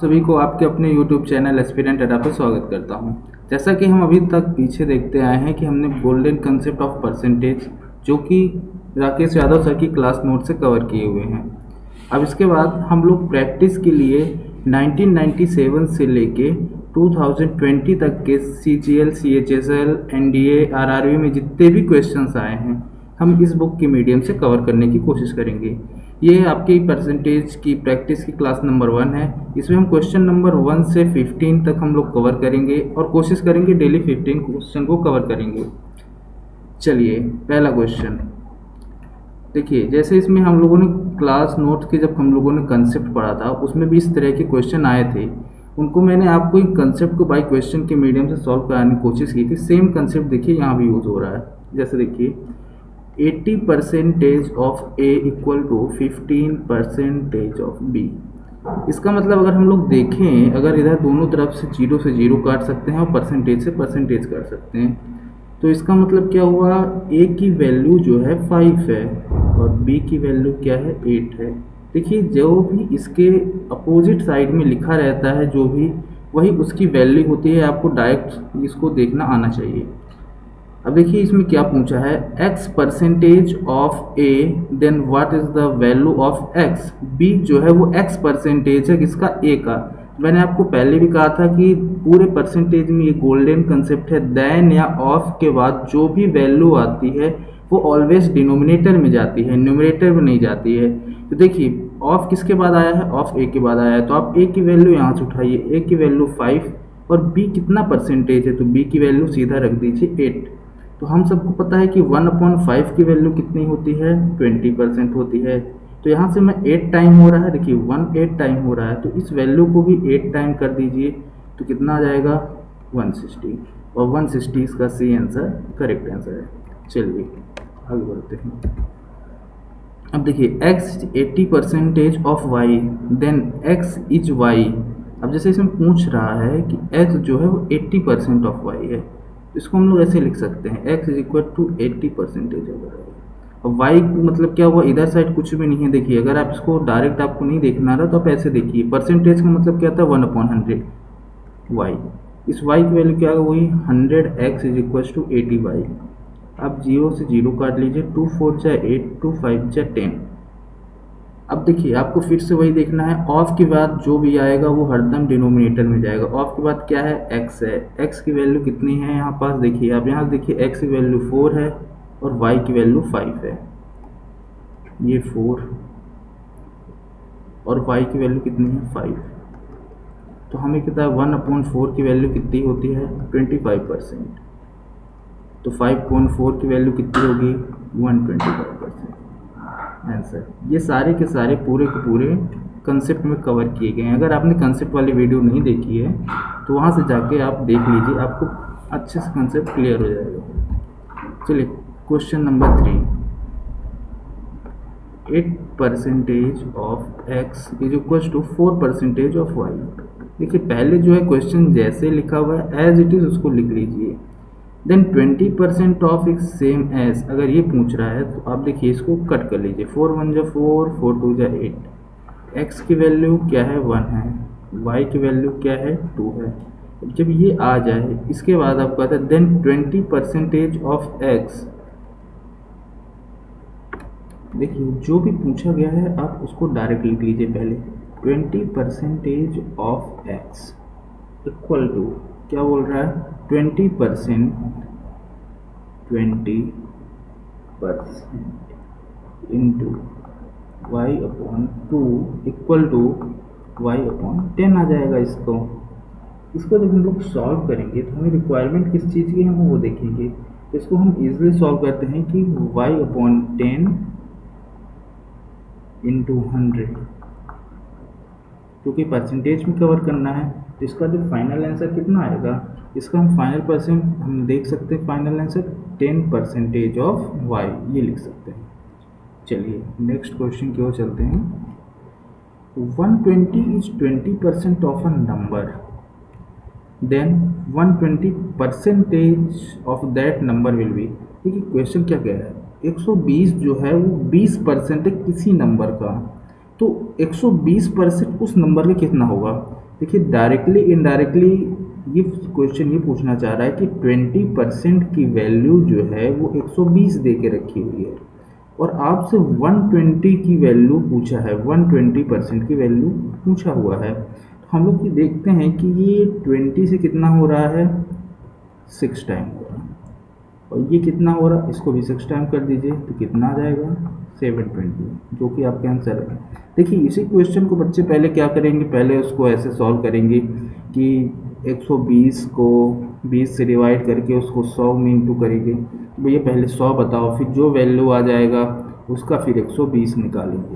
सभी को आपके अपने YouTube चैनल एस्पिरेंट अड्डा पर स्वागत करता हूं। जैसा कि हम अभी तक पीछे देखते आए हैं कि हमने गोल्डन कंसेप्ट ऑफ परसेंटेज जो कि राकेश यादव सर की क्लास नोट से कवर किए हुए हैं। अब इसके बाद हम लोग प्रैक्टिस के लिए 1997 से लेके 2020 तक के CGL, CHSL, NDA, RRB में जितने भी क्वेश्चंस आए हैं हम इस बुक के मीडियम से कवर करने की कोशिश करेंगे। ये आपकी परसेंटेज की प्रैक्टिस की क्लास नंबर 1 है। इसमें हम क्वेश्चन नंबर 1 से 15 तक हम लोग कवर करेंगे और कोशिश करेंगे डेली 15 क्वेश्चन को कवर करेंगे। चलिए पहला क्वेश्चन देखिए, जैसे इसमें हम लोगों ने क्लास नोट के जब हम लोगों ने कंसेप्ट पढ़ा था उसमें भी इस तरह के क्वेश्चन आए थे। उनको मैंने आपको इन कंसेप्ट को बाय क्वेश्चन के मीडियम से सॉल्व कराने की कोशिश की थी। सेम कंसेप्ट देखिए यहाँ भी यूज़ हो रहा है। जैसे देखिए 80% of A equal to 15% of B। इसका मतलब अगर हम लोग देखें, अगर इधर दोनों तरफ से 0 से 0 काट सकते हैं और परसेंटेज से परसेंटेज काट सकते हैं, तो इसका मतलब क्या हुआ, A की वैल्यू जो है 5 है और B की वैल्यू क्या है 8 है। देखिए जो भी इसके अपोजिट साइड में लिखा रहता है जो भी, वही उसकी वैल्यू होती है। आपको डायरेक्ट इसको देखना आना चाहिए। अब देखिए इसमें क्या पूछा है, x% of A then what is the value of x। B जो है वो x% है किसका, A का। मैंने आपको पहले भी कहा था कि पूरे परसेंटेज में ये गोल्डन कंसेप्ट है, देन या ऑफ के बाद जो भी वैल्यू आती है वो ऑलवेज डिनोमिनेटर में जाती है, न्यूमरेटर में नहीं जाती है। तो देखिए ऑफ किसके बाद आया है, ऑफ A के बाद आया है, तो आप A की वैल्यू यहाँ से उठाइए। A की वैल्यू 5 और B कितना परसेंटेज है, तो B की वैल्यू सीधा रख दीजिए 8। तो हम सबको पता है कि 1/5 की वैल्यू कितनी होती है, 20% होती है। तो यहाँ से मैं 8 टाइम हो रहा है, देखिए 8 टाइम हो रहा है, तो इस वैल्यू को भी 8 टाइम कर दीजिए तो कितना आ जाएगा 160, और 160 इसका सी आंसर, करेक्ट आंसर है। चलिए आगे बढ़ते हैं। अब देखिए x 80% of y then x is y। अब जैसे इसमें पूछ रहा है कि x जो है वो 80% ऑफ y है, इसको हम लोग ऐसे लिख सकते हैं x इज इक्वल टू 80% अगर है। अब y मतलब क्या हुआ, इधर साइड कुछ भी नहीं है। देखिए अगर आप इसको डायरेक्ट आपको नहीं देखना रहा तो आप ऐसे देखिए, परसेंटेज का मतलब क्या था 1/100 y। इस y की वैल्यू क्या हुई 100x is equal to 80y। अब 0 से 0 काट लीजिए, 2 4 जा 8, 2 5 जा 10। अब देखिए आपको फिर से वही देखना है, ऑफ के बाद जो भी आएगा वो हरदम डिनोमिनेटर में जाएगा। ऑफ के बाद क्या है, x है। x की वैल्यू कितनी है यहाँ पास, देखिए आप यहाँ देखिए x की वैल्यू 4 है और y की वैल्यू 5 है। ये 4 और y की वैल्यू कितनी है 5। तो हमें कितना 1/4 की वैल्यू कितनी होती है 25%। तो 5/4 की वैल्यू कितनी होगी 125% आंसर। ये सारे के सारे पूरे के पूरे कंसेप्ट में कवर किए गए हैं। अगर आपने कंसेप्ट वाली वीडियो नहीं देखी है तो वहाँ से जाके आप देख लीजिए, आपको अच्छे से कंसेप्ट क्लियर हो जाएगा। चलिए question number 3, 8% of x is equal to 4% of y। देखिए पहले जो है क्वेश्चन जैसे लिखा हुआ है एज इट इज़ उसको लिख लीजिए। देन 20% ऑफ एक सेम एज अगर ये पूछ रहा है तो आप देखिए इसको कट कर लीजिए, 4 1 जा 4, 4 2 जा 8। x की वैल्यू क्या है 1 है, y की वैल्यू क्या है 2 है। जब ये आ जाए इसके बाद आपको आता है देन 20% ऑफ x। देखिए जो भी पूछा गया है आप उसको डायरेक्ट लिख लीजिए पहले। 20% ऑफ x इक्वल टू क्या बोल रहा है 20% into y/2 equal to y/10 आ जाएगा। इसको जब हम लोग सॉल्व करेंगे तो हमें रिक्वायरमेंट किस चीज़ की है हम वो देखेंगे। तो इसको हम इजीली सॉल्व करते हैं कि y/10 इंटू 100, क्योंकि परसेंटेज में कवर करना है। तो इसका जो फाइनल आंसर कितना आएगा, इसका हम फाइनल परसेंट हम देख सकते हैं, फाइनल आंसर 10% ऑफ y ये लिख सकते हैं। चलिए नेक्स्ट क्वेश्चन की ओर चलते हैं। 120 is 20% of a number, then 120% of that number will be. देखिए क्वेश्चन क्या कह रहा है, 120 जो है वो 20% है किसी नंबर का, तो 120% उस नंबर का कितना होगा। देखिए डायरेक्टली इनडायरेक्टली ये क्वेश्चन ये पूछना चाह रहा है कि 20% की वैल्यू जो है वो 120 दे के रखी हुई है और आपसे 120 की वैल्यू पूछा है, 120% की वैल्यू पूछा हुआ है। तो हम लोग ये देखते हैं कि ये 20 से कितना हो रहा है, 6 टाइम हो रहा है, और ये कितना हो रहा है, इसको भी 6 टाइम कर दीजिए तो कितना आ जाएगा 720, जो कि आपका आंसर है। देखिए इसी क्वेश्चन को बच्चे पहले क्या करेंगे, पहले उसको ऐसे सॉल्व करेंगे कि 120 को 20 से डिवाइड करके उसको 100 में इंटू करेंगे। भैया पहले 100 बताओ, फिर जो वैल्यू आ जाएगा उसका फिर 120 निकालेंगे।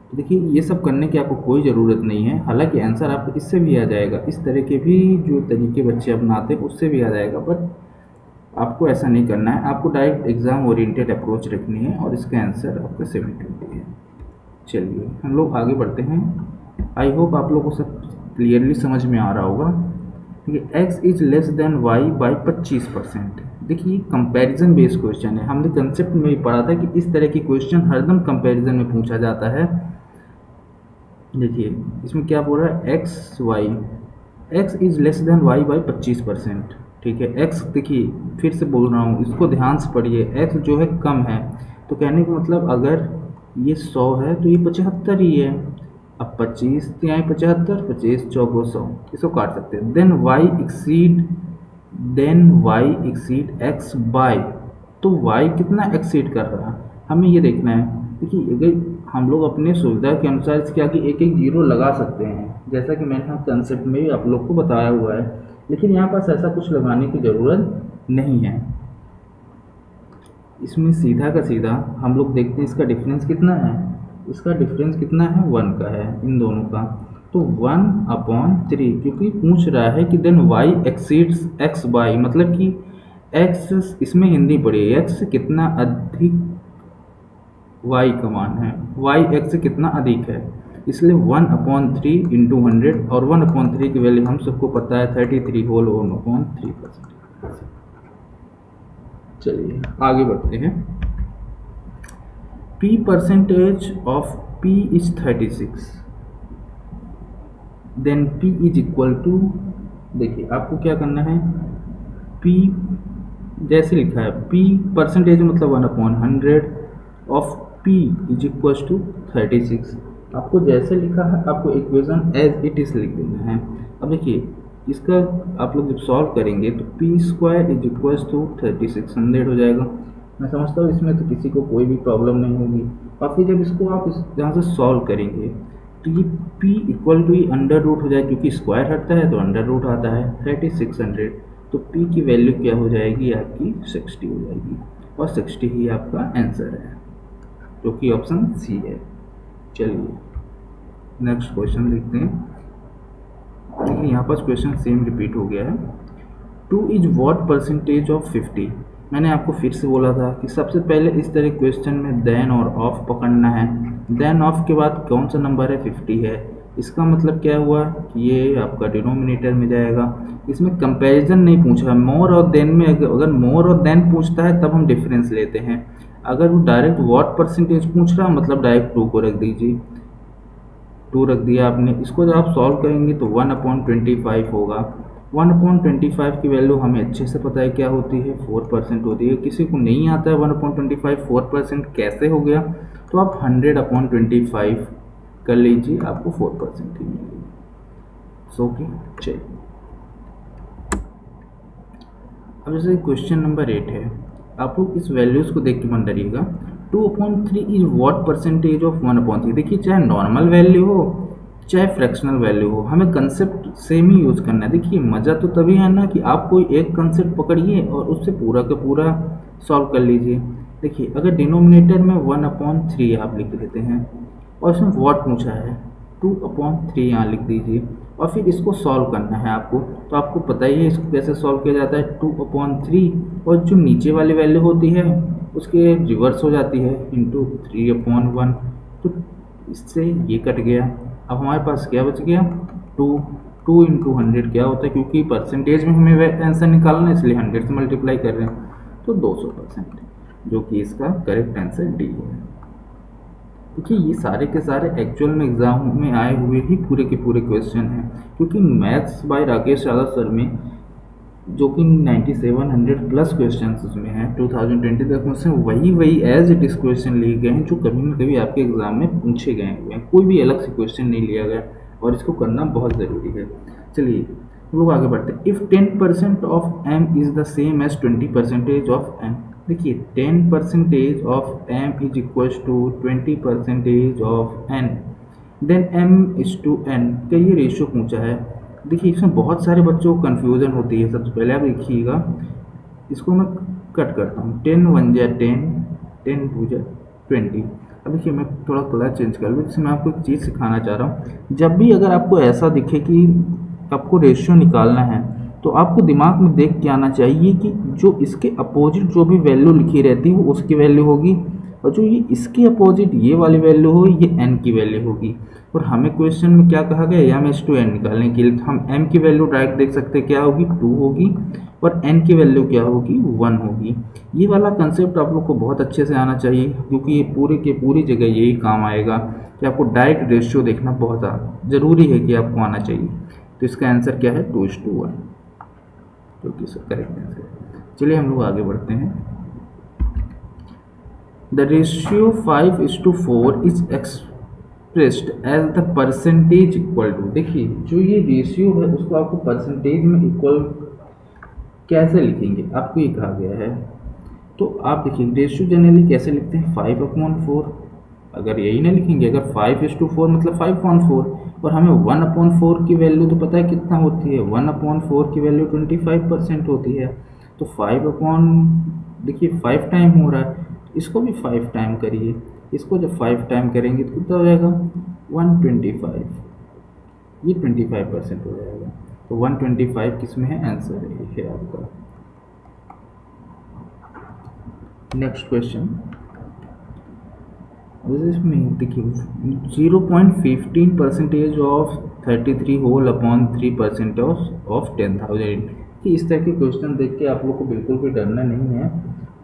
तो देखिए ये सब करने की आपको कोई ज़रूरत नहीं है, हालांकि आंसर आपको इससे भी आ जाएगा, इस तरह के भी जो तरीके बच्चे अपनाते हैं उससे भी आ जाएगा, बट आपको ऐसा नहीं करना है, आपको डायरेक्ट एग्ज़ाम ओरिएंटेड अप्रोच रखनी है और इसका आंसर आपका 720 है। चलिए हम लोग आगे बढ़ते हैं। आई होप आप लोगों को सब क्लियरली समझ में आ रहा होगा। देखिए x is less than y by 25%। देखिए कंपैरिजन बेस्ड क्वेश्चन है, हमने कंसेप्ट में भी पढ़ा था कि इस तरह की क्वेश्चन हरदम कंपैरिजन में पूछा जाता है। देखिए इसमें क्या बोल रहा है, x is less than y by 25%। ठीक है, x देखिए फिर से बोल रहा हूँ, इसको ध्यान से पढ़िए, x जो है कम है, तो कहने का मतलब अगर ये 100 है तो ये 75 ही है। अब 25 तो यहाँ 75, 25 चौको 100, इसको काट सकते हैं। Then y exceed x by, तो y कितना एक्सीड कर रहा है हमें ये देखना है। देखिए अगर हम लोग अपने सुविधा के अनुसार इसके आगे एक एक जीरो लगा सकते हैं, जैसा कि मैंने कंसेप्ट में भी आप लोग को बताया हुआ है, लेकिन यहाँ पास ऐसा कुछ लगाने की ज़रूरत नहीं है। इसमें सीधा का सीधा हम लोग देखते हैं इसका डिफरेंस कितना है, इसका डिफरेंस कितना है, 1 का है इन दोनों का, तो 1/3, क्योंकि पूछ रहा है कि then y exceeds x by, मतलब कि x इसमें हिंदी पढ़ी, x से कितना अधिक y का मान है, y x से कितना अधिक है, इसलिए 1/3 इंटू 100, और 1/3 की वैल्यू हम सबको पता है 33 होल 1/3%। चलिए आगे बढ़ते हैं। p percentage of p is 36, then p is equal to, देखिए आपको क्या करना है, p जैसे लिखा है, p परसेंटेज मतलब 1/100 of p is equal to 36, आपको जैसे लिखा है आपको इक्वेशन एज इट इज लिख देना है। अब देखिए इसका आप लोग जब सॉल्व करेंगे तो p² इज इक्वल टू 3600 हो जाएगा। मैं समझता हूँ इसमें तो किसी को कोई भी प्रॉब्लम नहीं होगी। और फिर जब इसको आप यहाँ से सॉल्व करेंगे तो ये p equal to under root हो जाएगा, क्योंकि स्क्वायर हटता है तो अंडर रूट आता है 3600, तो p की वैल्यू क्या हो जाएगी आपकी 60 हो जाएगी, और 60 ही आपका आंसर है, जो कि ऑप्शन सी है। चलिए नेक्स्ट क्वेश्चन देखते हैं। देखिए यहाँ पर क्वेश्चन सेम रिपीट हो गया है। 2 इज व्हाट परसेंटेज ऑफ 50। मैंने आपको फिर से बोला था कि सबसे पहले इस तरह क्वेश्चन में देन और ऑफ पकड़ना है, देन ऑफ के बाद कौन सा नंबर है, 50 है, इसका मतलब क्या हुआ कि ये आपका डिनोमिनेटर में जाएगा। इसमें कंपैरिजन नहीं पूछा, मोर और देन में अगर मोर और देन पूछता है तब हम डिफरेंस लेते हैं, अगर वो डायरेक्ट व्हाट परसेंटेज पूछ रहा मतलब डायरेक्ट 2 को रख दीजिए, 2 रख दिया आपने। इसको जब आप सॉल्व करेंगे तो 1/25 होगा। 1/25 की वैल्यू हमें अच्छे से पता है क्या होती है, 4% होती है। किसी को नहीं आता है 1/25 4% कैसे हो गया, तो आप 100/25 कर लीजिए, आपको 4% ही मिलेगी। सो ओके, चलिए अब जैसे क्वेश्चन नंबर 8 है, आप लोग इस वैल्यूज़ को देख के मन डरिएगा। 2/3 इज व्हाट परसेंटेज ऑफ 1/3। देखिए चाहे नॉर्मल वैल्यू हो चाहे फ्रैक्शनल वैल्यू हो, हमें कंसेप्ट सेम ही यूज़ करना है। देखिए मज़ा तो तभी है ना कि आप कोई एक कंसेप्ट पकड़िए और उससे पूरा का पूरा सॉल्व कर लीजिए। देखिए अगर डिनोमिनेटर में 1/3 आप लिख देते हैं और इसमें व्हाट पूछा है 2/3 यहाँ लिख दीजिए, और फिर इसको सॉल्व करना है आपको, तो आपको पता ही है इसको कैसे सॉल्व किया जाता है। 2/3 और जो नीचे वाली वैल्यू होती है उसके रिवर्स हो जाती है इंटू 3/1, तो इससे ये कट गया। अब हमारे पास क्या बच गया, 2 इंटू 100 क्या होता है, क्योंकि परसेंटेज में हमें आंसर निकालना है इसलिए 100 से मल्टीप्लाई कर रहे हैं, तो 200%, जो कि इसका करेक्ट आंसर डी है। देखिए ये सारे के सारे एक्चुअल में एग्ज़ाम में आए हुए ही पूरे के पूरे क्वेश्चन हैं, क्योंकि maths by Rakesh Yadav sir में जो कि 9700 प्लस क्वेश्चन उसमें हैं 2020 तक, उसमें वही एज इट इज़ क्वेश्चन लिए गए हैं जो कभी न कभी आपके एग्ज़ाम में पूछे गए हुए हैं, कोई भी अलग से क्वेश्चन नहीं लिया गया, और इसको करना बहुत ज़रूरी है। चलिए हम लोग आगे बढ़ते हैं। If 10% of m is the same as 20% of n, देखिए 10% of m is equal to 20% of n, then m is two n का ये रेशियो पूछा है। देखिए इसमें बहुत सारे बच्चों को कन्फ्यूज़न होती है। सबसे पहले आप देखिएगा, इसको मैं कट करता हूँ, 10 1 जा 10, 10 2 जा 20। अब देखिए मैं थोड़ा कलर चेंज कर लूँ, जिससे मैं आपको एक चीज़ सिखाना चाह रहा हूँ। जब भी अगर आपको ऐसा दिखे कि आपको रेशियो निकालना है, तो आपको दिमाग में देख के आना चाहिए कि जो इसके अपोजिट जो भी वैल्यू लिखी रहती है वो उसकी वैल्यू होगी, और जो ये इसके अपोजिट ये वाली वैल्यू हो ये n की वैल्यू होगी। और हमें क्वेश्चन में क्या कहा गया, m इज टू n निकालने के लिए, तो हम m की वैल्यू डायरेक्ट देख सकते हैं क्या होगी, 2 होगी, और n की वैल्यू क्या होगी, 1 होगी। ये वाला कंसेप्ट आप लोग को बहुत अच्छे से आना चाहिए, क्योंकि ये पूरे के पूरी जगह यही काम आएगा कि आपको डायरेक्ट रेशियो देखना बहुत ज़रूरी है कि आपको आना चाहिए। तो इसका आंसर क्या है, 2:1, जो कि करेक्ट आंसर है। चलिए हम लोग आगे बढ़ते हैं। The ratio 5:4 is expressed as the percentage equal to, देखिए जो ये रेशियो है उसको आपको परसेंटेज में इक्वल कैसे लिखेंगे, आपको ये कहा गया है। तो आप देखिए रेशियो जनरली कैसे लिखते हैं, 5/4, अगर यही ना लिखेंगे, अगर 5:4 मतलब 5/4, और हमें 1/4 की वैल्यू तो पता है कितना होती है, 1/4 की वैल्यू 25% होती है। तो 5 देखिए 5 टाइम हो रहा है, इसको भी 5 टाइम करिए, इसको जब 5 टाइम करेंगे तो कितना हो जाएगा, 125, ये 25% हो जाएगा। तो 125 किस में है, आंसर है आपका। नेक्स्ट क्वेश्चन, इसमें देखिए 0.15% ऑफ 33 होल अपॉन 3% ऑफ 10,000, कि इस तरह के क्वेश्चन देख के आप लोग को बिल्कुल भी डरना नहीं है।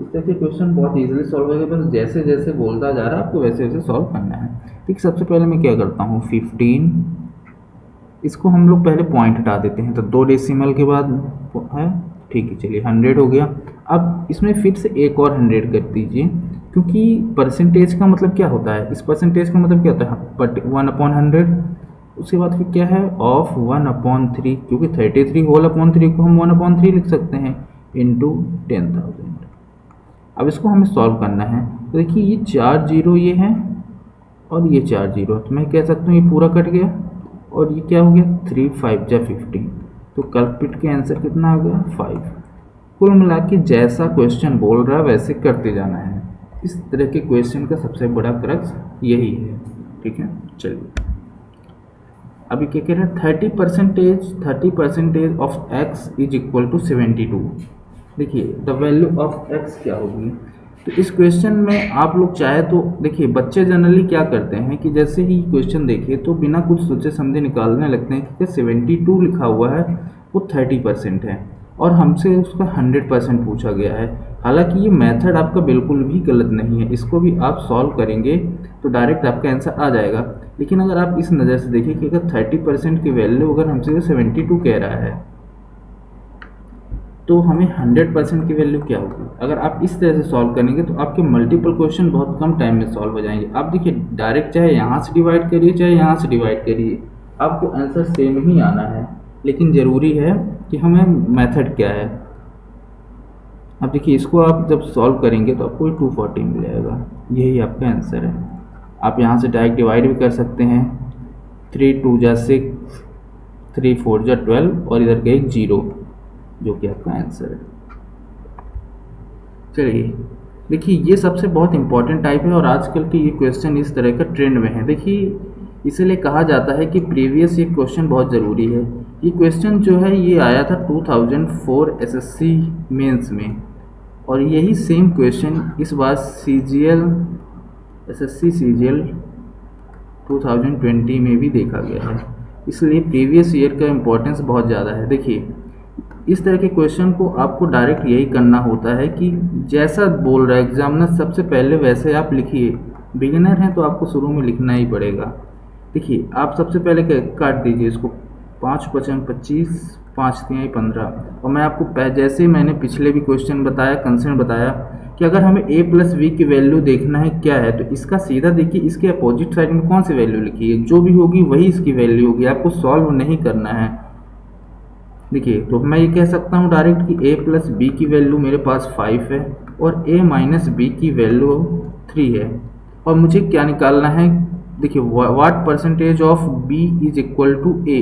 इस तरह के क्वेश्चन बहुत इजीली सॉल्व होगा, बस जैसे जैसे बोलता जा रहा है आपको वैसे वैसे सॉल्व करना है। ठीक, सबसे पहले मैं क्या करता हूँ, 15, इसको हम लोग पहले पॉइंट हटा देते हैं, तो 2 डेसिमल के बाद है, ठीक है। चलिए 100 हो गया। अब इसमें फिर से एक और 100 कर दीजिए, क्योंकि परसेंटेज का मतलब क्या होता है, इस परसेंटेज का मतलब क्या होता है, बट 1/100, उसके बाद फिर क्या है, ऑफ 1/3, क्योंकि 33 होल अपॉन 3 को हम 1/3 लिख सकते हैं, इंटू 10,000। अब इसको हमें सॉल्व करना है। तो देखिए ये 4 जीरो ये हैं और ये 4 जीरो, तो मैं कह सकता हूँ ये पूरा कट गया, और ये क्या हो गया, 3 5 जा 15, तो कल्पिट के आंसर कितना आ गया, 5। कुल मिला के जैसा क्वेश्चन बोल रहा है वैसे करते जाना है। इस तरह के क्वेश्चन का सबसे बड़ा क्रक्स यही है। ठीक है, चलिए अभी क्या कह रहे हैं, 30% of x is equal to 72। देखिए द वैल्यू ऑफ x क्या होगी। तो इस क्वेश्चन में आप लोग चाहे तो देखिए, बच्चे जनरली क्या करते हैं कि जैसे ही क्वेश्चन देखे तो बिना कुछ सोचे समझे निकालने लगते हैं, क्योंकि 72 लिखा हुआ है वो 30% है, और हमसे उसका 100% पूछा गया है। हालांकि ये मेथड आपका बिल्कुल भी गलत नहीं है, इसको भी आप सॉल्व करेंगे तो डायरेक्ट आपका आंसर आ जाएगा। लेकिन अगर आप इस नज़र से देखिए कि अगर 30% की वैल्यू अगर हमसे 72 कह रहा है, तो हमें 100% की वैल्यू क्या होगी। अगर आप इस तरह से सॉल्व करेंगे तो आपके मल्टीपल क्वेश्चन बहुत कम टाइम में सॉल्व हो जाएंगे। आप देखिए डायरेक्ट चाहे यहाँ से डिवाइड करिए चाहे यहाँ से डिवाइड करिए, आपको आंसर सेम ही आना है, लेकिन ज़रूरी है कि हमें मेथड क्या है। अब देखिए इसको आप जब सॉल्व करेंगे तो आपको 240 मिल जाएगा, यही आपका आंसर है। आप यहाँ से डायरेक्ट डिवाइड भी कर सकते हैं, 3 2 जा 6, 3 4 जा 12, और इधर का एक 0, जो कि आपका आंसर है। चलिए देखिए ये सबसे बहुत इंपॉर्टेंट टाइप है, और आजकल के ये क्वेश्चन इस तरह का ट्रेंड में है। देखिए इसलिए कहा जाता है कि प्रीवियस ये क्वेश्चन बहुत ज़रूरी है। ये क्वेश्चन जो है ये आया था 2004 एसएससी मेंस में, और यही सेम क्वेश्चन इस बार एसएससी सीजीएल 2020 में भी देखा गया है, इसलिए प्रीवियस ईयर का इम्पोर्टेंस बहुत ज़्यादा है। देखिए इस तरह के क्वेश्चन को आपको डायरेक्ट यही करना होता है कि जैसा बोल रहा है एग्जामिनर, सबसे पहले वैसे आप लिखिए, बिगिनर हैं तो आपको शुरू में लिखना ही पड़ेगा। देखिए आप सबसे पहले काट दीजिए इसको, 5 पचम 25, 5 तिहाई 15। और मैं आपको जैसे मैंने पिछले भी क्वेश्चन बताया, कंसेंट बताया कि अगर हमें a प्लस वी की वैल्यू देखना है क्या है, तो इसका सीधा देखिए इसके अपोजिट साइड में कौन सी वैल्यू लिखी है, जो भी होगी वही इसकी वैल्यू होगी, आपको सॉल्व नहीं करना है। देखिए तो मैं ये कह सकता हूँ डायरेक्ट कि a प्लस बी की वैल्यू मेरे पास 5 है और a माइनस बी की वैल्यू 3 है। और मुझे क्या निकालना है, देखिए what percentage of b is equal to a।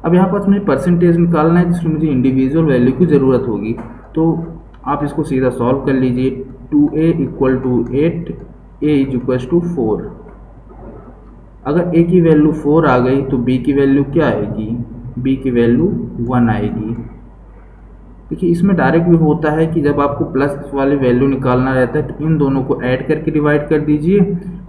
अब यहाँ पर मुझे परसेंटेज निकालना है जिसमें मुझे इंडिविजुअल वैल्यू की ज़रूरत होगी, तो आप इसको सीधा सॉल्व कर लीजिए। 2a equal to 8, a is equal to 4। अगर a की वैल्यू 4 आ गई तो b की वैल्यू क्या आएगी, b की वैल्यू 1 आएगी। देखिए इसमें डायरेक्ट भी होता है कि जब आपको प्लस वाली वैल्यू निकालना रहता है तो इन दोनों को ऐड करके डिवाइड कर दीजिए,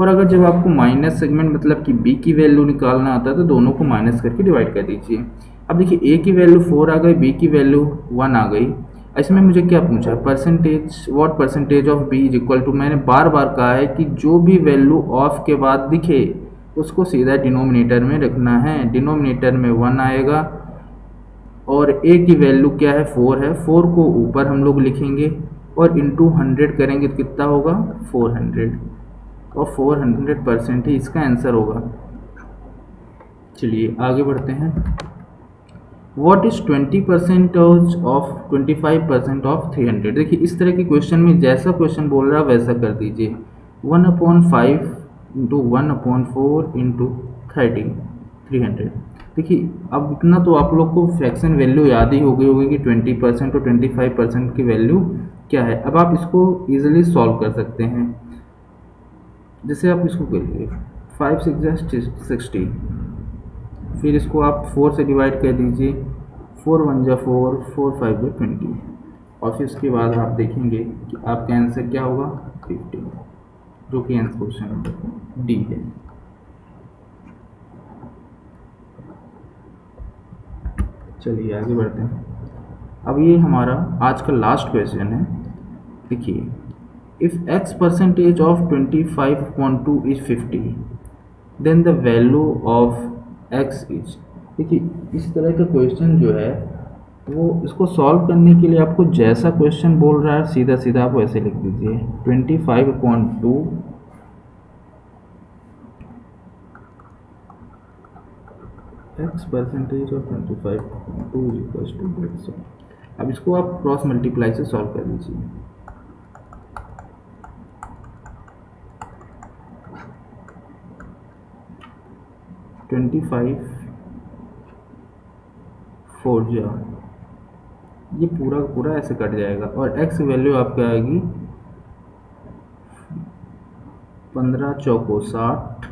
और अगर जब आपको माइनस सेगमेंट मतलब कि b की वैल्यू निकालना आता है तो दोनों को माइनस करके डिवाइड कर दीजिए। अब देखिए a की वैल्यू 4 आ गई, b की वैल्यू 1 आ गई। इसमें मुझे क्या पूछा, percentage, what percentage of b is equal to, मैंने बार बार कहा है कि जो भी वैल्यू ऑफ के बाद दिखे उसको सीधा डिनोमिनेटर में रखना है। डिनोमिनेटर में 1 आएगा और a की वैल्यू क्या है, 4 है, 4 को ऊपर हम लोग लिखेंगे और इंटू 100 करेंगे तो कितना होगा 400, और 400% ही इसका आंसर होगा। चलिए आगे बढ़ते हैं। What is 20% of 25% of 300। देखिए इस तरह के क्वेश्चन में जैसा क्वेश्चन बोल रहा है वैसा कर दीजिए। 1/5 इंटू 1/4 इंटू 30, 300। देखिए अब इतना तो आप लोग को फ्रैक्शन वैल्यू याद ही हो गई होगी कि 20% और 25% की वैल्यू क्या है। अब आप इसको इजीली सॉल्व कर सकते हैं। जैसे आप इसको करिए 5 6 60, फिर इसको आप 4 से डिवाइड कर दीजिए, 4 1 जा 4, 4 5 जा 20, और फिर उसके बाद आप देखेंगे कि आपका आंसर क्या होगा 50, जो कि आंसर क्वेश्चन नंबर डी है। चलिए आगे बढ़ते हैं। अब ये हमारा आज का लास्ट क्वेश्चन है। देखिए if x percentage of 25/2 is 50 then the value of x is. देखिए इस तरह का क्वेश्चन जो है वो इसको सॉल्व करने के लिए आपको जैसा क्वेश्चन बोल रहा है सीधा सीधा आप वैसे लिख दीजिए। 25/2 x percentage of 25/2 is equal to x। अब इसको आप क्रॉस मल्टीप्लाई से सॉल्व कर लीजिए। ट्वेंटी 4 जा, ये पूरा पूरा ऐसे कट जाएगा और x वैल्यू आपकी आएगी 15 चौको 60,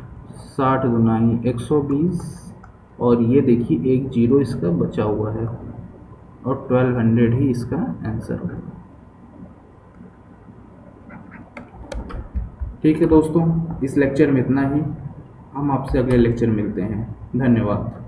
60 दुनाई 120, और ये देखिए एक जीरो इसका बचा हुआ है और 1200 ही इसका आंसर होगा। ठीक है दोस्तों, इस लेक्चर में इतना ही। हम आपसे अगले लेक्चर मिलते हैं। धन्यवाद।